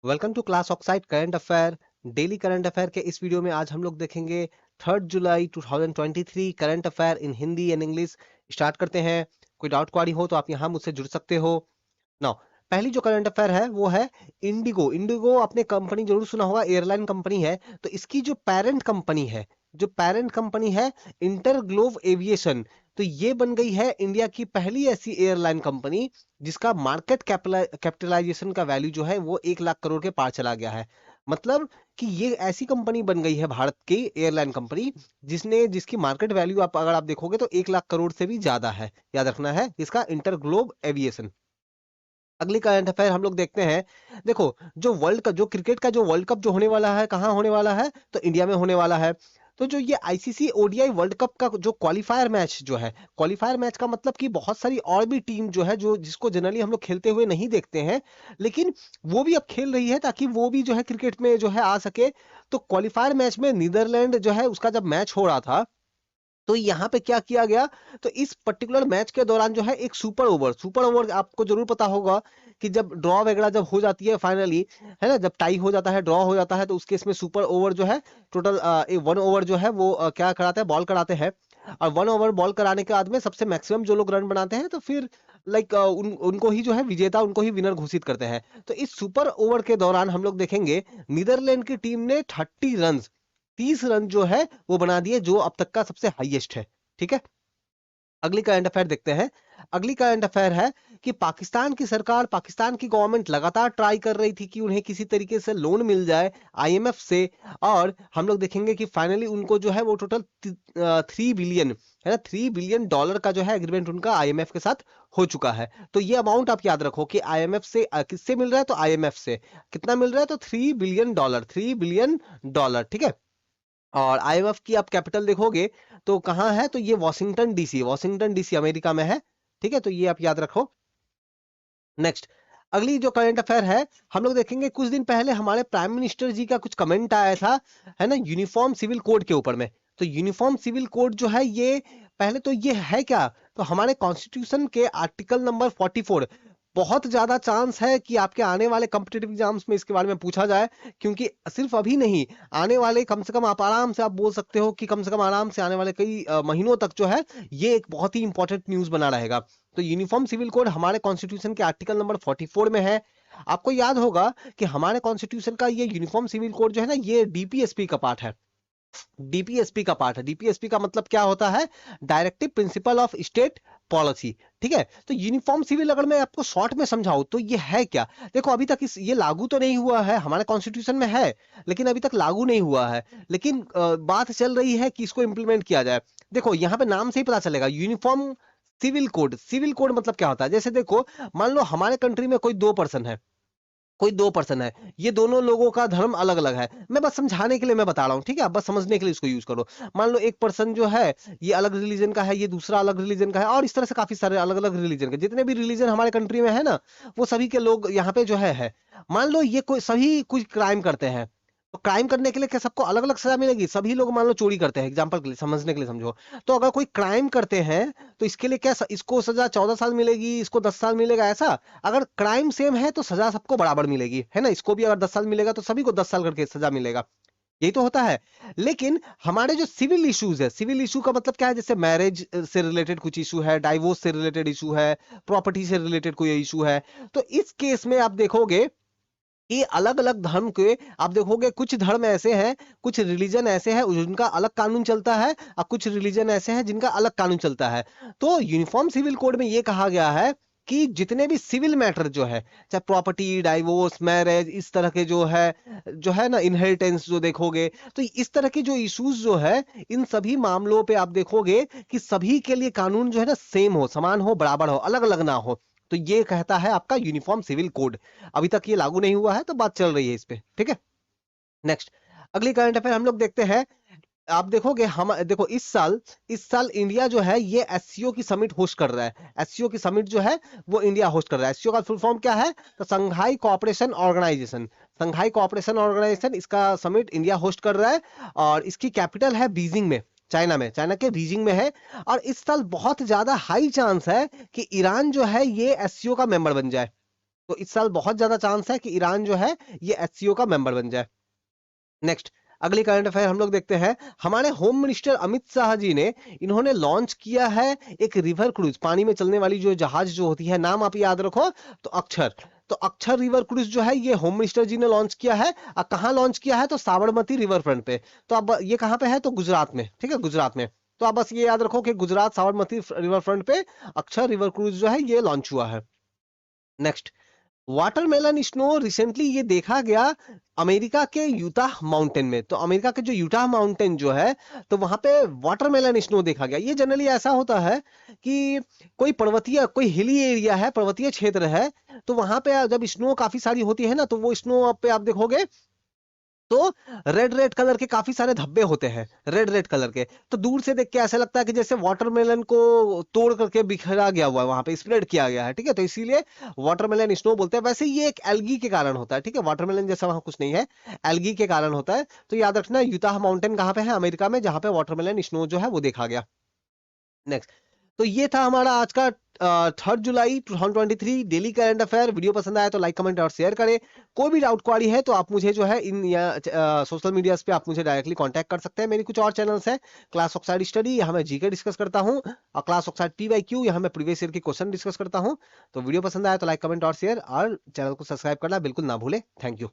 Welcome to class oxide current affair. Daily current affair के इस video में आज हम लोग देखेंगे 3 जुलाई 2023 current affair in Hindi and English. Start करते हैं। कोई डाउट क्वारी हो तो आप यहाँ मुझसे जुड़ सकते हो। नाउ, पहली जो करंट अफेयर है वो है इंडिगो। इंडिगो आपने कंपनी जरूर सुना होगा, एयरलाइन कंपनी है। तो इसकी जो पेरेंट कंपनी है इंटरग्लोब एविएशन, तो ये बन गई है इंडिया की पहली ऐसी एयरलाइन कंपनी जिसका मार्केट कैपिटलाइजेशन का वैल्यू जो है वो 1 लाख करोड़ के पार चला गया है। मतलब कि ये ऐसी कंपनी बन गई है भारत की एयरलाइन कंपनी जिसकी मार्केट वैल्यू अगर आप देखोगे तो 1 लाख करोड़ से भी ज्यादा है। याद रखना है इसका इंटरग्लोब एविएशन। अगली करंट अफेयर हम लोग देखते हैं। देखो, जो क्रिकेट का जो वर्ल्ड कप जो होने वाला है, कहाँ होने वाला है? तो इंडिया में होने वाला है। तो जो ये आईसीसी ओडीआई वर्ल्ड कप का जो क्वालिफायर मैच जो है, क्वालिफायर मैच का मतलब कि बहुत सारी और भी टीम जो है जो जिसको जनरली हम लोग खेलते हुए नहीं देखते हैं, लेकिन वो भी अब खेल रही है ताकि वो भी जो है क्रिकेट में जो है आ सके। तो क्वालिफायर मैच में नीदरलैंड जो है उसका जब मैच हो रहा था, तो यहाँ पे क्या किया गया? तो इस पर्टिकुलर मैच के दौरान जो है एक सुपर ओवर आपको जरूर पता होगा कि जब ड्रॉ वगैरह जब हो जाती है फाइनली, है ना, जब टाई हो जाता है, ड्रॉ हो जाता है, तो उस केस में सुपर ओवर जो है टोटल 1 ओवर जो है वो क्या कराते हैं, बॉल कराते हैं। और 1 ओवर बॉल कराने के बाद में सबसे मैक्सिमम जो लोग रन बनाते हैं तो फिर लाइक उनको ही जो है विजेता, उनको ही विनर घोषित करते हैं। तो इस सुपर ओवर के दौरान हम लोग देखेंगे नीदरलैंड की टीम ने 30 रन जो है वो बना दिए, जो अब तक का सबसे हाईएस्ट है। ठीक है, अगली करंट अफेयर देखते हैं। अगली करंट अफेयर है कि पाकिस्तान की सरकार, पाकिस्तान की गवर्नमेंट लगातार ट्राई कर रही थी कि उन्हें किसी तरीके से लोन मिल जाए आईएमएफ से। और हम लोग देखेंगे कि फाइनली उनको जो है वो टोटल 3 बिलियन, है ना, $3 बिलियन का जो है एग्रीमेंट उनका आईएमएफ के साथ हो चुका है। तो ये अमाउंट आप याद रखो कि आईएमएफ से किससे मिल रहा है? तो आईएमएफ से कितना मिल रहा है? तो $3 बिलियन। ठीक है। और आईएमएफ की आप कैपिटल देखोगे तो कहाँ है? तो ये वॉशिंगटन डीसी अमेरिका में है। ठीक है, तो ये आप याद रखो। नेक्स्ट, अगली जो करंट अफेयर है हम लोग देखेंगे, कुछ दिन पहले हमारे प्राइम मिनिस्टर जी का कुछ कमेंट आया था, है ना, यूनिफॉर्म सिविल कोड के ऊपर में। तो यूनिफॉर्म सिविल कोड जो है ये पहले तो ये है क्या? तो हमारे कॉन्स्टिट्यूशन के आर्टिकल नंबर 44, बहुत ज्यादा चांस है कि आपके आने वाले कॉम्पिटिटिव एग्जाम्स में इसके बारे में पूछा जाए। क्योंकि सिर्फ अभी नहीं, आने वाले कम से कम आप आराम से आप बोल सकते हो कि कम से कम आराम से आने वाले कई महीनों तक जो है ये एक बहुत ही इंपॉर्टेंट न्यूज बना रहेगा। तो यूनिफॉर्म सिविल कोड हमारे कॉन्स्टिट्यूशन के आर्टिकल नंबर 44 में है। आपको याद होगा कि हमारे कॉन्स्टिट्यूशन का ये यूनिफॉर्म सिविल कोड जो है ना, ये डीपीएसपी का पार्ट है। डीपीएसपी का पार्ट है। डीपीएसपी का मतलब क्या होता है? Directive principle of state policy. ठीक है, तो यूनिफॉर्म सिविल अगर मैं आपको शॉर्ट में समझाऊं तो ये है क्या? देखो, अभी तक ये लागू तो नहीं हुआ है, हमारे कॉन्स्टिट्यूशन में है लेकिन अभी तक लागू नहीं हुआ है। लेकिन बात चल रही है कि इसको इंप्लीमेंट किया जाए। देखो, यहाँ पे नाम से ही पता चलेगा, uniform civil code. Civil code मतलब क्या होता है? जैसे देखो, मान लो हमारे कंट्री में कोई दो पर्सन है, ये दोनों लोगों का धर्म अलग अलग है। मैं बस समझाने के लिए मैं बता रहा हूँ, ठीक है, आप बस समझने के लिए इसको यूज करो। मान लो एक पर्सन जो है ये अलग रिलीजन का है, ये दूसरा अलग रिलीजन का है, और इस तरह से काफी सारे अलग अलग रिलीजन के, जितने भी रिलीजन हमारे कंट्री में है ना, वो सभी के लोग यहाँ पे जो है। मान लो ये कोई सभी कुछ क्राइम करते हैं, तो क्राइम करने के लिए क्या सबको अलग अलग सजा मिलेगी? सभी लोग मान लो चोरी करते हैं, एग्जाम्पल के लिए, समझने के लिए समझो। तो अगर कोई क्राइम करते हैं तो इसके लिए क्या इसको सजा 14 साल मिलेगी, इसको 10 साल मिलेगा, ऐसा? अगर क्राइम सेम है तो सजा सबको बराबर मिलेगी, है ना। इसको भी अगर 10 साल मिलेगा तो सभी को 10 साल करके सजा मिलेगा। यही तो होता है। लेकिन हमारे जो सिविल इश्यूज है, सिविल इशू का मतलब क्या है? जैसे मैरिज से रिलेटेड कुछ इशू है, डाइवोर्स से रिलेटेड इशू है, प्रॉपर्टी से रिलेटेड कोई इशू है, तो इस केस में आप देखोगे ये अलग अलग धर्म के, आप देखोगे कुछ धर्म ऐसे हैं, कुछ रिलीजन ऐसे हैं जिनका अलग कानून चलता है, और कुछ रिलीजन ऐसे हैं जिनका अलग कानून चलता है। तो यूनिफॉर्म सिविल कोड में ये कहा गया है कि जितने भी सिविल मैटर जो है, चाहे प्रॉपर्टी, डाइवोर्स, मैरिज, इस तरह के जो है ना, इनहेरिटेंस जो देखोगे, तो इस तरह के जो इश्यूज जो है, इन सभी मामलों पे आप देखोगे कि सभी के लिए कानून जो है ना सेम हो, समान हो, बराबर हो, अलग अलग ना हो। तो ये कहता है आपका यूनिफॉर्म सिविल कोड। अभी तक ये लागू नहीं हुआ है तो बात चल रही है इस पे, ठीक है। नेक्स्ट, अगली करंट अफेयर हम लोग देखते हैं। आप देखोगे, हम देखो इस साल इंडिया जो है ये एससीओ की समिट होस्ट कर रहा है। एससीओ की समिट जो है वो इंडिया होस्ट कर रहा है। एससीओ का फुल फॉर्म क्या है? तो संघाई कोऑपरेशन ऑर्गेनाइजेशन। संघाई कोऑपरेशन ऑर्गेनाइजेशन, इसका समिट इंडिया होस्ट कर रहा है। और इसकी कैपिटल है बीजिंग में, चाइना के बीजिंग में है। और इस साल बहुत ज्यादा हाई चांस है कि ईरान जो है ये एससीओ का मेंबर बन जाए। तो इस साल बहुत ज्यादा चांस है कि ईरान जो है ये एचसीओ का मेंबर बन जाए। नेक्स्ट, अगली करंट अफेयर हम लोग देखते हैं। हमारे होम मिनिस्टर अमित शाह जी ने इन्होंने लॉन्च किया है एक रिवर क्रूज, पानी में चलने वाली जो जहाज जो होती है, नाम आप याद रखो, तो अक्षर। तो अक्षर रिवर क्रूज जो है ये होम मिनिस्टर जी ने लॉन्च किया है। कहाँ लॉन्च किया है? तो साबरमती रिवर फ्रंट पे। तो अब ये कहाँ पे है? तो गुजरात में, ठीक है, गुजरात में। तो आप बस ये याद रखो कि गुजरात साबरमती रिवर फ्रंट पे अक्षर रिवर क्रूज जो है ये लॉन्च हुआ है। नेक्स्ट, वाटरमेलन स्नो रिसेंटली ये देखा गया अमेरिका के यूटाह माउंटेन में। तो अमेरिका के जो यूटाह माउंटेन जो है, तो वहां पे वाटरमेलन स्नो देखा गया। ये जनरली ऐसा होता है कि कोई पर्वतीय, कोई हिली एरिया है, पर्वतीय क्षेत्र है, तो वहां पे जब स्नो काफी सारी होती है ना, तो वो स्नो पे आप देखोगे तो रेड रेड कलर के काफी सारे धब्बे होते हैं, रेड रेड कलर के। तो दूर से देख के ऐसा लगता है कि जैसे वाटरमेलन को तोड़ करके बिखरा गया हुआ है, वहां पे स्प्रेड किया गया है, ठीक है। तो इसीलिए वाटरमेलन स्नो बोलते हैं। वैसे ये एक एल्गी के कारण होता है, ठीक है, वाटरमेलन जैसा वहां कुछ नहीं है, एल्गी के कारण होता है। तो याद रखना, यूटाह माउंटेन कहाँ पे है? अमेरिका में, जहां पे वाटरमेलन स्नो जो है वो देखा गया। नेक्स्ट, तो ये था हमारा आज का 3 जुलाई 2023 डेली करंट अफेयर। वीडियो पसंद आया तो लाइक, कमेंट और शेयर करें। कोई भी डाउट क्वारी है तो आप मुझे जो है इन सोशल मीडिया पे आप मुझे डायरेक्टली कांटेक्ट कर सकते हैं। मेरी कुछ और चैनल्स हैं, क्लास ऑक्साइड स्टडी, यहाँ मैं जीके डिस्कस करता हूँ, और क्लास ऑक्साइड PYQ, यहाँ मैं प्रीवियस ईयर के क्वेश्चन डिस्कस करता हूँ। तो वीडियो पसंद आया तो लाइक, कमेंट और शेयर, और चैनल को सब्सक्राइब करना बिल्कुल ना भूले। Thank you.